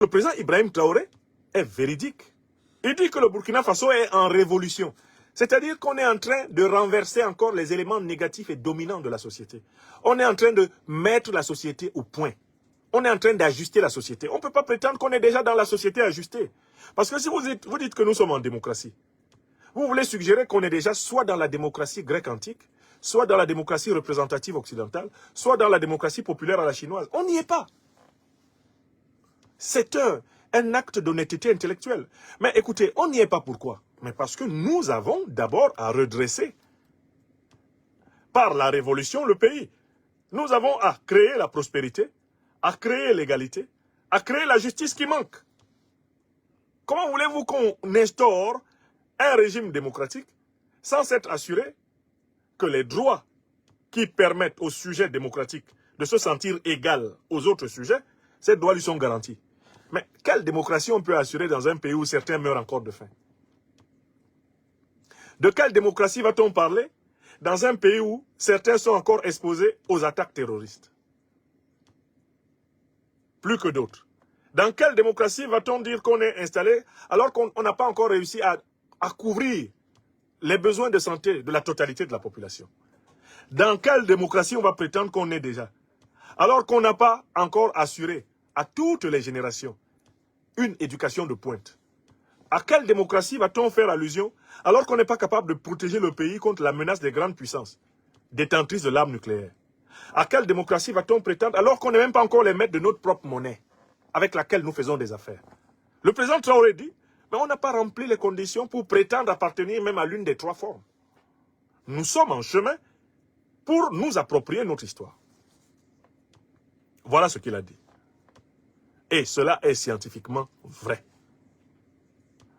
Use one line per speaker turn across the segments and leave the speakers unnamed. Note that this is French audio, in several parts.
Le président Ibrahim Traoré est véridique. Il dit que le Burkina Faso est en révolution. C'est-à-dire qu'on est en train de renverser encore les éléments négatifs et dominants de la société. On est en train de mettre la société au point. On est en train d'ajuster la société. On ne peut pas prétendre qu'on est déjà dans la société ajustée. Parce que si vous dites que nous sommes en démocratie, vous voulez suggérer qu'on est déjà soit dans la démocratie grecque antique, soit dans la démocratie représentative occidentale, soit dans la démocratie populaire à la chinoise. On n'y est pas. C'est un acte d'honnêteté intellectuelle. Mais écoutez, on n'y est pas pourquoi? Mais parce que nous avons d'abord à redresser par la révolution le pays. Nous avons à créer la prospérité, à créer l'égalité, à créer la justice qui manque. Comment voulez-vous qu'on instaure un régime démocratique sans s'être assuré que les droits qui permettent aux sujets démocratiques de se sentir égal aux autres sujets, ces droits lui sont garantis? Mais quelle démocratie on peut assurer dans un pays où certains meurent encore de faim? De quelle démocratie va-t-on parler dans un pays où certains sont encore exposés aux attaques terroristes? Plus que d'autres. Dans quelle démocratie va-t-on dire qu'on est installé alors qu'on n'a pas encore réussi à couvrir les besoins de santé de la totalité de la population? Dans quelle démocratie on va prétendre qu'on est déjà alors qu'on n'a pas encore assuré à toutes les générations une éducation de pointe? À quelle démocratie va-t-on faire allusion alors qu'on n'est pas capable de protéger le pays contre la menace des grandes puissances détentrices de l'arme nucléaire? À quelle démocratie va-t-on prétendre alors qu'on n'est même pas encore les maîtres de notre propre monnaie avec laquelle nous faisons des affaires? Le président Traoré dit, mais on n'a pas rempli les conditions pour prétendre appartenir même à l'une des trois formes. Nous sommes en chemin pour nous approprier notre histoire. Voilà ce qu'il a dit. Et cela est scientifiquement vrai.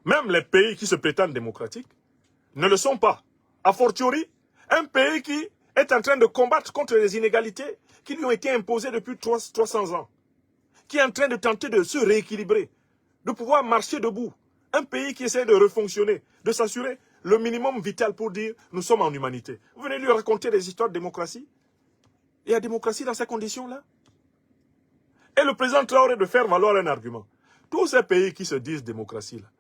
Même les pays qui se prétendent démocratiques ne le sont pas. A fortiori, un pays qui est en train de combattre contre les inégalités qui lui ont été imposées depuis 300 ans, qui est en train de tenter de se rééquilibrer, de pouvoir marcher debout. Un pays qui essaie de refonctionner, de s'assurer le minimum vital pour dire nous sommes en humanité. Vous venez lui raconter des histoires de démocratie? Il y a démocratie dans ces conditions-là? Et le président Traoré de faire valoir un argument. Tous ces pays qui se disent démocratie, là,